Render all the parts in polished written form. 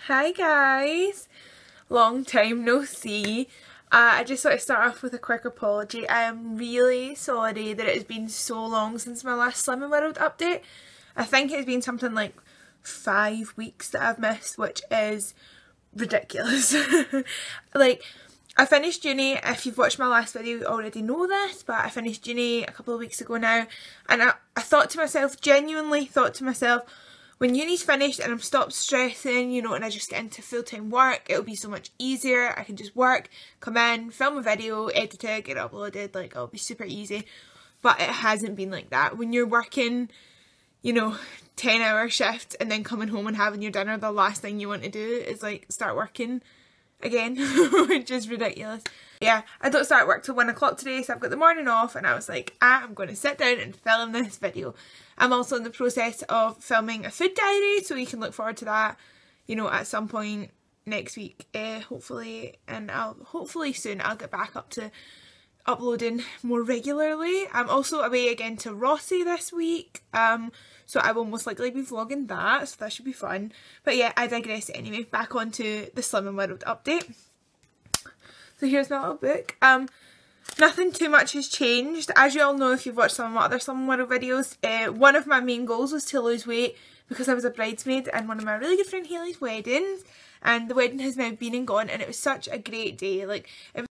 Hi guys, long time no see. I just thought I'd start off with a quick apology. I am really sorry that it has been so long since my last Slimming World update. I think it's been something like 5 weeks that I've missed, which is ridiculous. Like, I finished uni. If you've watched my last video you already know this, but I finished uni a couple of weeks ago now, and I thought to myself, genuinely thought to myself, when uni's finished and I'm stopped stressing, you know, and I just get into full-time work, it'll be so much easier. I can just work, come in, film a video, edit it, get it uploaded, like, it'll be super easy. But it hasn't been like that. When you're working, you know, 10-hour shift and then coming home and having your dinner, the last thing you want to do is like start working again, which is ridiculous. Yeah, I don't start work till 1 o'clock today, so I've got the morning off, and I was like, I'm going to sit down and film this video. I'm also in the process of filming a food diary, so you can look forward to that, you know, at some point next week, hopefully, and hopefully soon I'll get back up to uploading more regularly. I'm also away again to Rossi this week, so I will most likely be vlogging that, so that should be fun. But yeah, I digress anyway. Back onto the Slimming World update. So here's my little book. Nothing too much has changed. As you all know, if you've watched some of my other Slimming World videos, one of my main goals was to lose weight because I was a bridesmaid in one of my really good friend Hayley's weddings, and the wedding has now been and gone, and it was such a great day. Like, it was...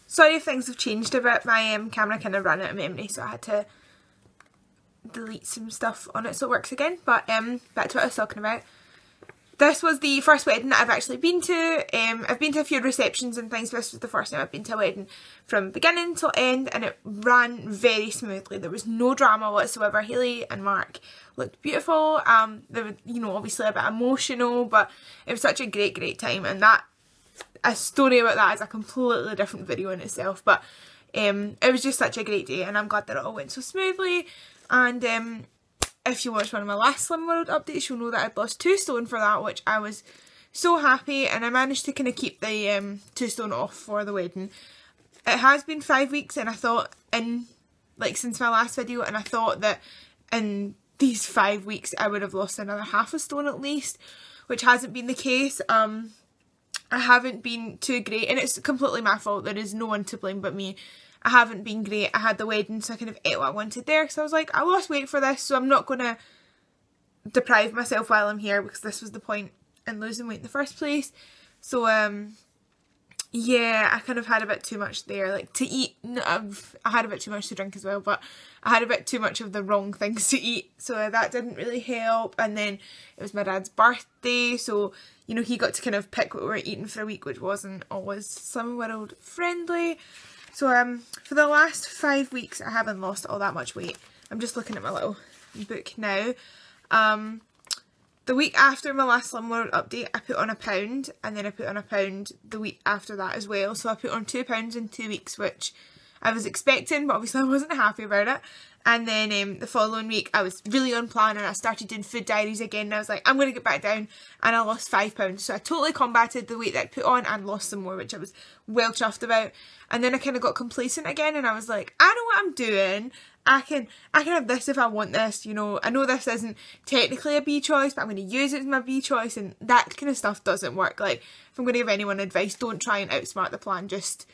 Sorry if things have changed a bit. My camera kind of ran out of memory, so I had to delete some stuff on it so it works again. But back to what I was talking about. This was the first wedding that I've actually been to. I've been to a few receptions and things, but this was the first time I've been to a wedding from beginning till end, and it ran very smoothly. There was no drama whatsoever. Hayley and Mark looked beautiful. They were, you know, obviously a bit emotional, but it was such a great time, and that, a story about that is a completely different video in itself. But it was just such a great day, and I'm glad that it all went so smoothly. And if you watched one of my last Slimming World updates, you'll know that I'd lost 2 stone for that, which I was so happy, and I managed to kind of keep the 2 stone off for the wedding. It has been 5 weeks, and I thought since my last video, and I thought that in these 5 weeks I would have lost another half a stone at least, which hasn't been the case. I haven't been too great, and it's completely my fault. There is no one to blame but me. I haven't been great. I had the wedding, so I kind of ate what I wanted there, because I was like, I lost weight for this, so I'm not going to deprive myself while I'm here, because this was the point in losing weight in the first place. So yeah, I kind of had a bit too much there, like to eat. I had a bit too much to drink as well, but I had a bit too much of the wrong things to eat, so that didn't really help. And then it was my dad's birthday, so you know, he got to kind of pick what we were eating for a week, which wasn't always Slimming World friendly. So for the last 5 weeks I haven't lost all that much weight. I'm just looking at my little book now. The week after my last Slimming World update I put on £1, and then I put on £1 the week after that as well. So I put on £2 in 2 weeks, which I was expecting, but obviously I wasn't happy about it. And then the following week I was really on plan, and I started doing food diaries again, and I was like, I'm going to get back down, and I lost £5. So I totally combated the weight that I put on and lost some more, which I was well chuffed about. And then I kind of got complacent again, and I was like, I know what I'm doing. I can have this if I want this, you know. I know this isn't technically a B choice, but I'm going to use it as my B choice, and that kind of stuff doesn't work. Like, if I'm going to give anyone advice, don't try and outsmart the plan, just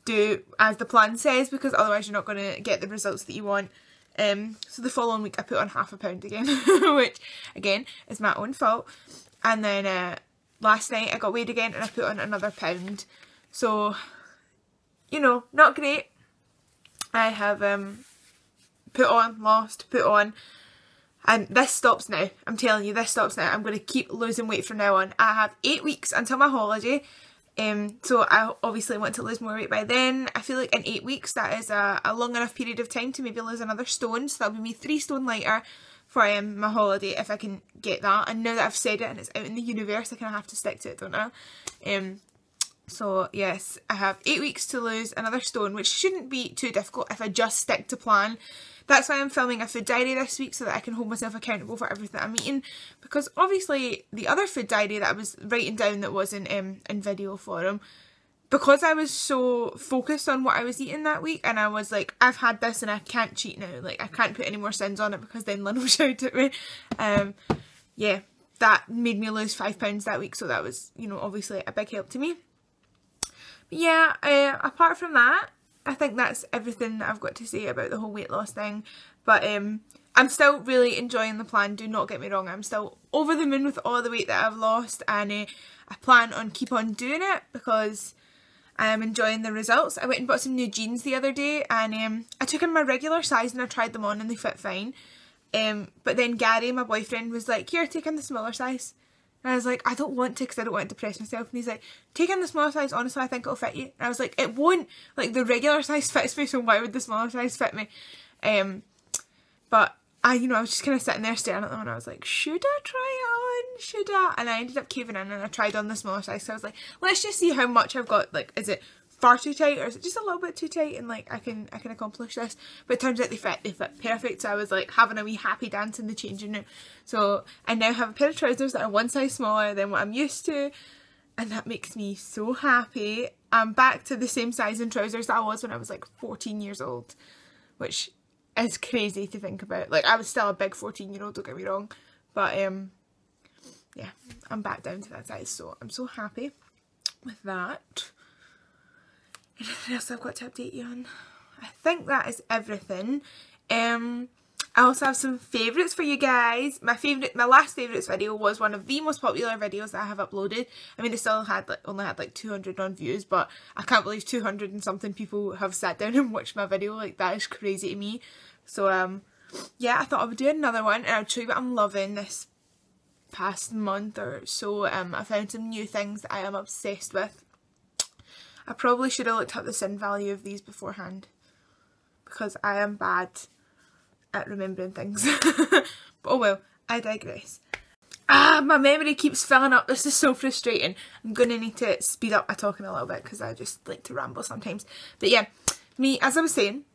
do as the plan says, because otherwise you're not going to get the results that you want. So the following week I put on £0.5 again, which again is my own fault. And then last night I got weighed again, and I put on another £1. So, you know, not great. I have put on, lost, put on, and this stops now. I'm telling you, this stops now. I'm going to keep losing weight from now on. I have 8 weeks until my holiday. So I obviously want to lose more weight by then. I feel like in 8 weeks that is a long enough period of time to maybe lose another stone, so that'll be me 3 stone lighter for my holiday if I can get that. And now that I've said it and it's out in the universe, I kind of have to stick to it, don't I? So yes, I have 8 weeks to lose another stone, which shouldn't be too difficult if I just stick to plan. That's why I'm filming a food diary this week, so that I can hold myself accountable for everything I'm eating. Because obviously the other food diary that I was writing down that wasn't in video form, because I was so focused on what I was eating that week, and I was like, I've had this and I can't cheat now. Like, I can't put any more sins on it, because then Lynn will shout at me. Yeah, that made me lose 5 pounds that week, so that was, you know, obviously a big help to me. But yeah, apart from that, I think that's everything that I've got to say about the whole weight loss thing. But I'm still really enjoying the plan, do not get me wrong. I'm still over the moon with all the weight that I've lost, and I plan on keep on doing it because I am enjoying the results. I went and bought some new jeans the other day, and I took in my regular size and I tried them on and they fit fine. But then Gary, my boyfriend, was like, here, take in the smaller size. And I was like, I don't want to because I don't want to depress myself. And he's like, take in the smaller size, honestly, I think it'll fit you. And I was like, it won't. Like, the regular size fits me, so why would the smaller size fit me? But I was just kind of sitting there staring at them and I was like, should I try it on? Should I? And I ended up caving in and I tried on the smaller size. So I was like, let's just see how much I've got. Like, is it far too tight or is it just a little bit too tight, and like I can accomplish this? But it turns out they fit perfect. So I was like having a wee happy dance in the changing room. So I now have a pair of trousers that are one size smaller than what I'm used to, and that makes me so happy. I'm back to the same size in trousers that I was when I was like 14 years old, which is crazy to think about. Like, I was still a big 14-year-old, don't get me wrong, but yeah, I'm back down to that size, so I'm so happy with that. Anything else I've got to update you on? I think that is everything. I also have some favourites for you guys. My last favourites video was one of the most popular videos that I have uploaded. I mean, it still had only had like 200 on views, but I can't believe 200 and something people have sat down and watched my video. Like, that is crazy to me. So yeah, I thought I would do another one and I'd show you what I'm loving this past month or so. I found some new things that I am obsessed with. I probably should have looked up the sin value of these beforehand because I am bad at remembering things. But oh well, I digress. My memory keeps filling up. This is so frustrating. I'm going to need to speed up my talking a little bit because I just like to ramble sometimes. But yeah, as I was saying,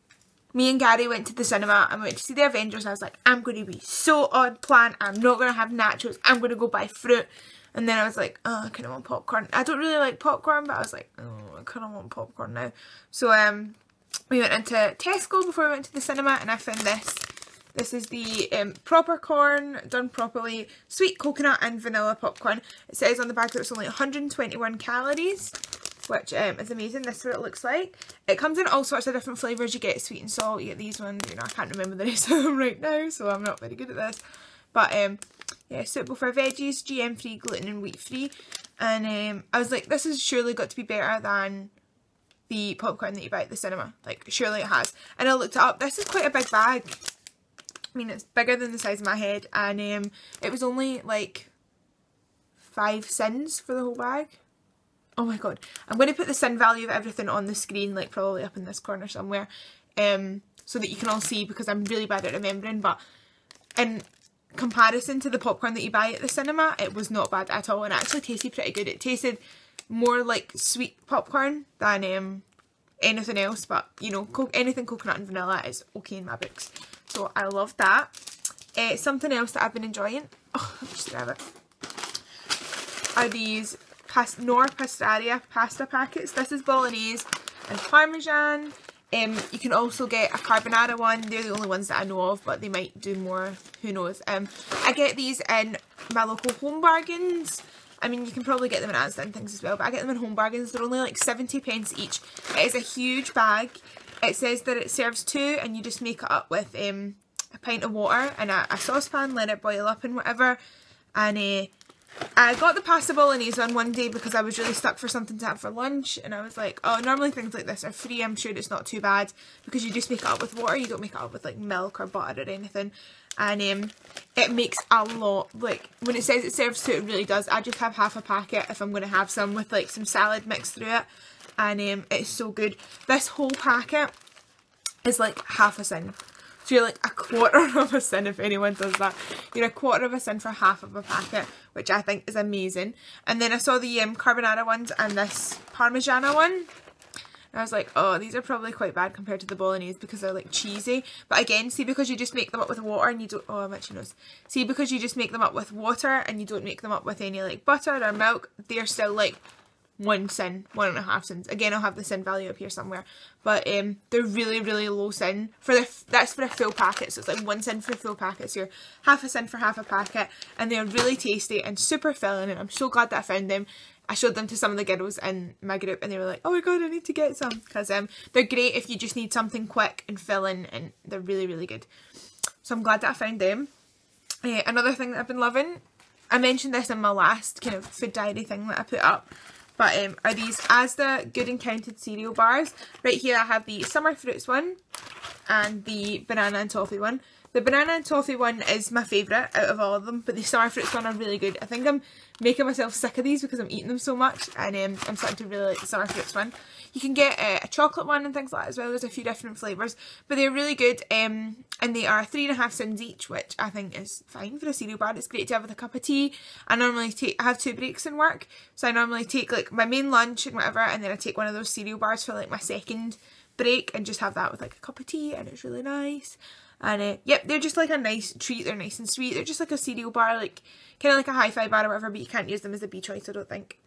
me and Gary went to the cinema and we went to see the Avengers. I was like, I'm going to be so on plan. I'm not going to have nachos. I'm going to go buy fruit. And then I was like, oh, I kind of want popcorn. I don't really like popcorn, but I was like, oh, I kind of want popcorn now. So we went into Tesco before we went to the cinema and I found this. This is the proper corn, done properly, sweet coconut and vanilla popcorn. It says on the bag that it's only 121 calories, which is amazing. This is what it looks like. It comes in all sorts of different flavours. You get sweet and salt, you get these ones. You know, I can't remember the rest of them right now, so I'm not very good at this. But yeah, suitable for veggies, GM free, gluten and wheat free. And I was like, this has surely got to be better than the popcorn that you buy at the cinema. Like, surely it has. And I looked it up. This is quite a big bag. I mean, it's bigger than the size of my head, and it was only like 5 cents for the whole bag. Oh my god. I'm going to put the sin value of everything on the screen, like probably up in this corner somewhere, so that you can all see, because I'm really bad at remembering. But in comparison to the popcorn that you buy at the cinema, it was not bad at all, and it actually tasted pretty good. It tasted more like sweet popcorn than anything else, but you know, anything coconut and vanilla is okay in my books. So I love that. Something else that I've been enjoying, oh, I'll just grab it, are these Knorr Pastaria pasta packets. This is bolognese and parmesan. You can also get a carbonara one. They're the only ones that I know of, but they might do more, who knows. I get these in my local Home Bargains. I mean, you can probably get them in Asda and things as well, but I get them in Home Bargains. They're only like 70 pence each. It is a huge bag. It says that it serves 2 and you just make it up with a pint of water and a saucepan, let it boil up and whatever. And I got the pasta bolognese one day because I was really stuck for something to have for lunch, and I was like, oh, normally things like this are free. I'm sure it's not too bad because you just make it up with water. You don't make it up with like milk or butter or anything. And it makes a lot. Like, when it says it serves 2, it really does. I just have half a packet if I'm going to have some with like some salad mixed through it. And it's so good. This whole packet is like half a sin. So you're like a quarter of a sin if anyone does that. You're a quarter of a sin for half of a packet, which I think is amazing. And then I saw the carbonara ones and this parmigiana one. And I was like, oh, these are probably quite bad compared to the bolognese because they're like cheesy. But again, see, because you just make them up with water and you don't, oh, I'm itchy nose. See, because you just make them up with water and you don't make them up with any like butter or milk, they're still like 1 sin, 1.5 sins. Again, I'll have the sin value up here somewhere, but they're really, really low sin for that's for a full packet, so it's like 1 sin for a full packet, so you're half a sin for half a packet, and they're really tasty and super filling, and I'm so glad that I found them. I showed them to some of the girls in my group and they were like, oh my god, I need to get some, because they're great if you just need something quick and filling, and they're really, really good. So I'm glad that I found them. Another thing that I've been loving, I mentioned this in my last kind of food diary thing that I put up, but are these Asda Good and Counted cereal bars. Right here I have the Summer Fruits one and the Banana and Toffee one. The Banana and Toffee one is my favourite out of all of them, but the Summer Fruits one are really good. I think I'm making myself sick of these because I'm eating them so much, and I'm starting to really like the Summer Fruits one. You can get a chocolate one and things like that as well. There's a few different flavours, but they're really good, and they are 3.5 cents each, which I think is fine for a cereal bar. It's great to have with a cup of tea. I have 2 breaks in work, so I normally take like my main lunch and whatever, and then I take one of those cereal bars for like my second break and just have that with like a cup of tea, and it's really nice. And yep, they're just like a nice treat. They're nice and sweet. They're just like a cereal bar, like kind of like a hi-fi bar or whatever, but you can't use them as a B choice, I don't think.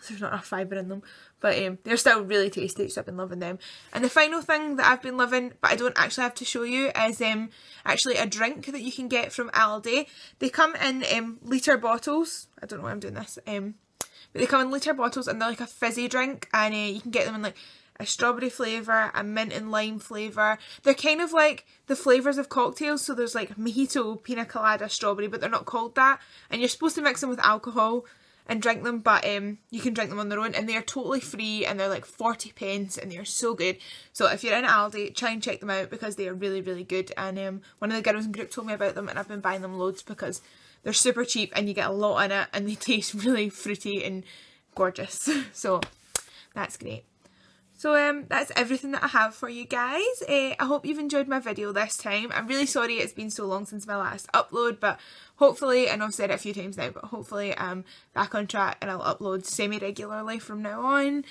There's not enough fibre in them, but they're still really tasty, so I've been loving them. And the final thing that I've been loving, but I don't actually have to show you, is actually a drink that you can get from Aldi. They come in litre bottles. I don't know why I'm doing this, but they come in litre bottles, and they're like a fizzy drink, and you can get them in like a strawberry flavour, a mint and lime flavour. They're kind of like the flavours of cocktails, so there's like mojito, pina colada, strawberry, but they're not called that, and you're supposed to mix them with alcohol and drink them, but you can drink them on their own, and they're totally free, and they're like 40 pence, and they're so good. So if you're in Aldi, try and check them out because they are really, really good. And one of the girls in the group told me about them, and I've been buying them loads because they're super cheap and you get a lot in it, and they taste really fruity and gorgeous. So that's great. So that's everything that I have for you guys. I hope you've enjoyed my video this time. I'm really sorry it's been so long since my last upload, but hopefully, I know I've said it a few times now, but hopefully I'm back on track and I'll upload semi-regularly from now on.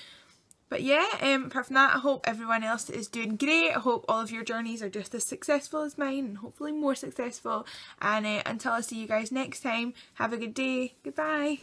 But yeah, apart from that, I hope everyone else is doing great. I hope all of your journeys are just as successful as mine, and hopefully more successful. And until I see you guys next time, have a good day. Goodbye.